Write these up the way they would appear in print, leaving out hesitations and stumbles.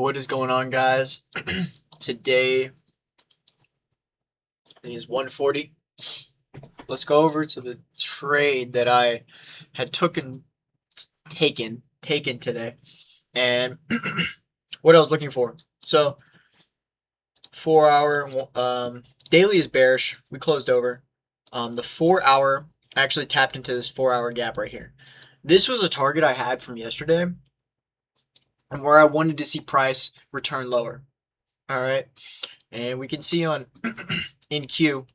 What is going on, guys? Today is 1:40. Let's go over to the trade that I had taken today, and what I was looking for. So 4-hour daily is bearish. We closed over. The 4-hour actually tapped into this 4-hour gap right here. This was a target I had from yesterday, and where I wanted to see price return lower. All right, and we can see on in Q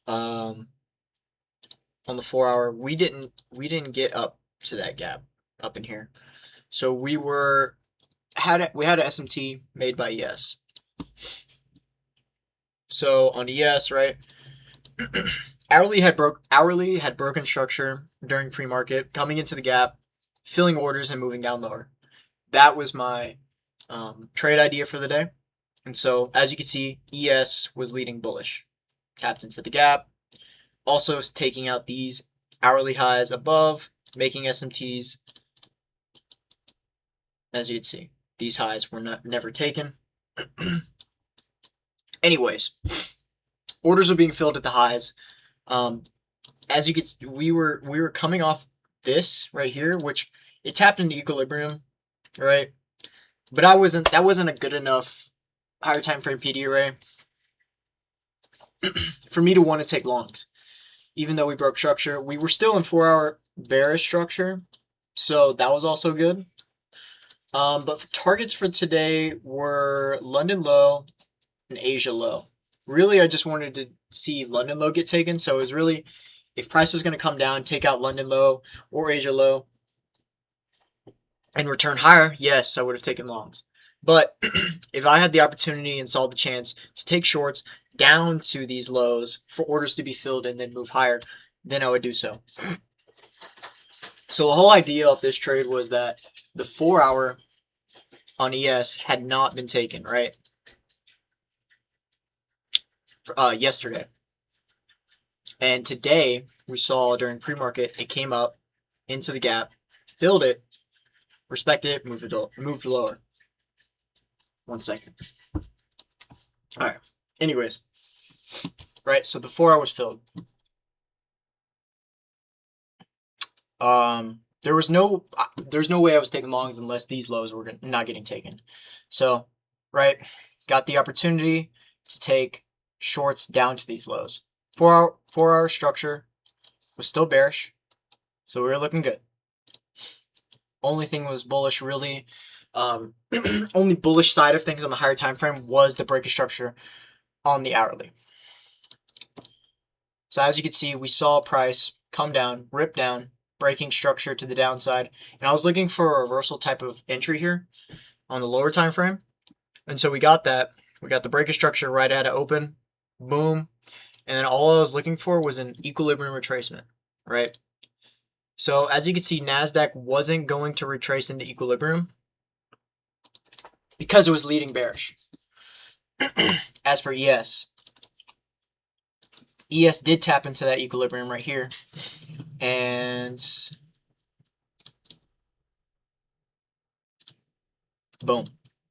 on the 4-hour we didn't get up to that gap up in here, so we had an SMT made by ES. So on ES, right, hourly had broken structure during pre-market, coming into the gap, filling orders and moving down lower. That was my trade idea for the day. And so as you can see, ES was leading bullish, tapped into the gap, also taking out these hourly highs above, making SMTs. As you can see, these highs were never taken. Anyways, orders are being filled at the highs. As you can see, we were coming off this right here, which it tapped into equilibrium, right? But that wasn't a good enough higher time frame PD array for me to want to take longs. Even though we broke structure, we were still in 4-hour bearish structure, so that was also good. But targets for today were London low and Asia low. Really, I just wanted to see London low get taken, so it was really, if price was going to come down, take out London low or Asia low and return higher, yes, I would have taken longs. But if I had the opportunity and saw the chance to take shorts down to these lows for orders to be filled and then move higher, then I would do so. So the whole idea of this trade was that the 4-hour on ES had not been taken, right? Yesterday. And today, we saw during pre-market, it came up into the gap, filled it, respected it, moved lower. 1 second. All right. Anyways, right. So the 4-hour was filled. There's no way I was taking longs unless these lows were not getting taken. So, right, got the opportunity to take shorts down to these lows. 4-hour structure was still bearish, so we were looking good. Only thing was bullish, really. Only bullish side of things on the higher time frame was the break of structure on the hourly. So as you can see, we saw price come down, rip down, breaking structure to the downside, and I was looking for a reversal type of entry here on the lower time frame, and so we got that. We got the break of structure right at it open, boom, and then all I was looking for was an equilibrium retracement, right? So as you can see, NASDAQ wasn't going to retrace into equilibrium because it was leading bearish. As for ES did tap into that equilibrium right here, and boom,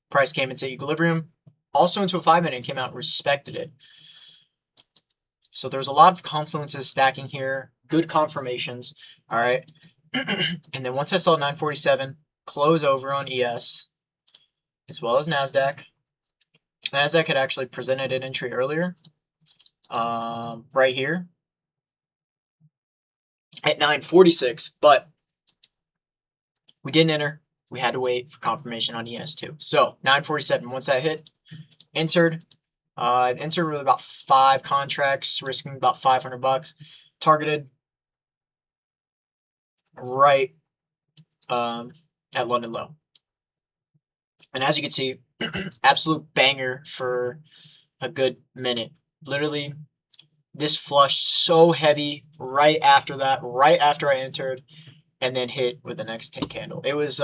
price came into equilibrium, also into a 5-minute, and came out and respected it. So there's a lot of confluences stacking here, good confirmations, all right? And then once I saw 947 close over on ES, as well as NASDAQ had actually presented an entry earlier, right here at 946, but we didn't enter. We had to wait for confirmation on ES too. So 947, once that hit, entered. Entered with about 5 contracts, risking about $500. Targeted right at London low. And as you can see, absolute banger for a good minute. Literally, this flushed so heavy right after that, right after I entered, and then hit with the next 10 candle. It was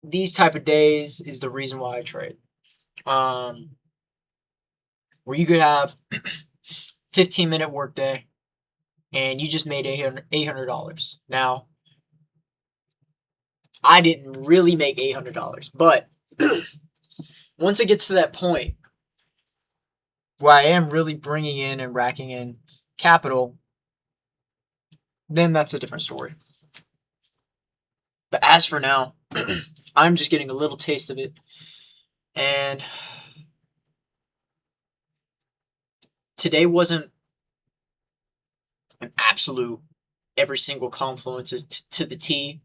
these type of days is the reason why I trade. Where you could have 15-minute workday and you just made $800. Now, I didn't really make $800, but once it gets to that point where I am really bringing in and racking in capital, then that's a different story. But as for now, I'm just getting a little taste of it. And today wasn't an absolute every single confluence is to the T.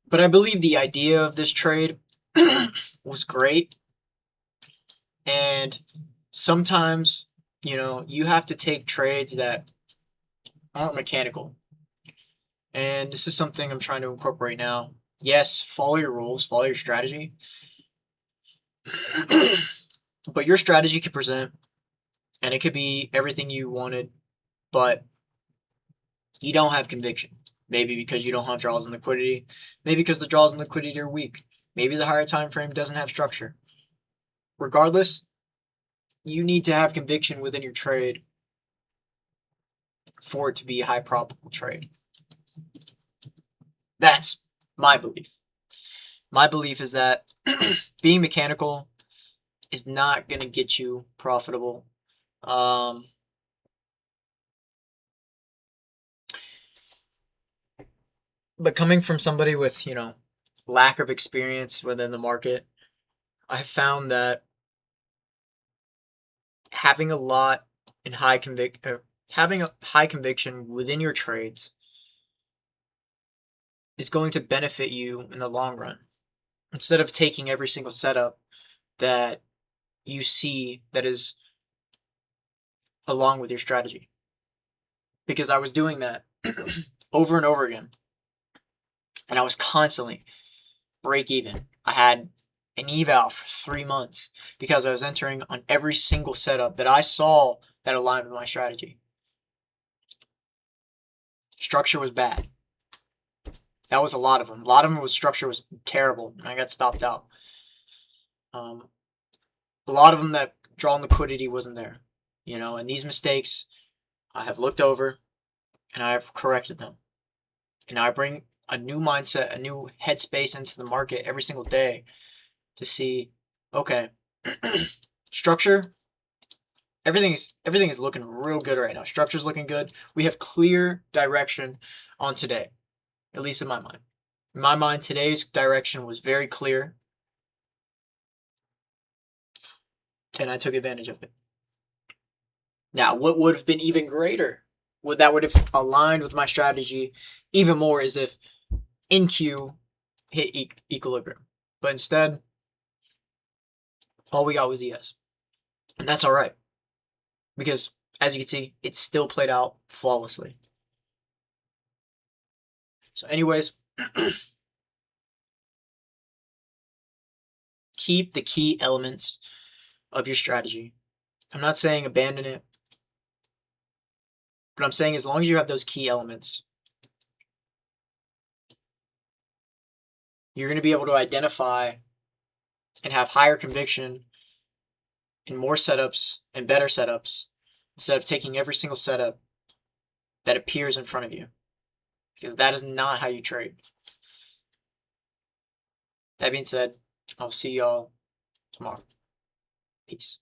But I believe the idea of this trade was great. And sometimes, you have to take trades that aren't mechanical. And this is something I'm trying to incorporate now. Yes, follow your rules, follow your strategy. But your strategy could present, and it could be everything you wanted, but you don't have conviction. Maybe because you don't have draws and liquidity. Maybe because the draws and liquidity are weak. Maybe the higher time frame doesn't have structure. Regardless, you need to have conviction within your trade for it to be a high probable trade. That's my belief. My belief is that being mechanical is not going to get you profitable. But coming from somebody with, lack of experience within the market, I found that having a lot in having a high conviction within your trades is going to benefit you in the long run. Instead of taking every single setup that you see that is along with your strategy. Because I was doing that over and over again. And I was constantly break even. I had an eval for 3 months because I was entering on every single setup that I saw that aligned with my strategy. Structure was bad. That was a lot of them. A lot of them was structure was terrible, and I got stopped out. A lot of them that draw liquidity wasn't there, and these mistakes I have looked over and I have corrected them. And I bring a new mindset, a new headspace into the market every single day to see, okay, structure, everything is looking real good right now. Structure's looking good. We have clear direction on today, at least in my mind. In my mind, today's direction was very clear, and I took advantage of it. Now, what would have been even greater, would have aligned with my strategy even more, is if NQ hit equilibrium. But instead, all we got was ES. And that's all right. Because, as you can see, it still played out flawlessly. So anyways, keep the key elements of your strategy. I'm not saying abandon it. But I'm saying as long as you have those key elements, you're going to be able to identify and have higher conviction in more setups and better setups instead of taking every single setup that appears in front of you. Because that is not how you trade. That being said, I'll see y'all tomorrow. Peace.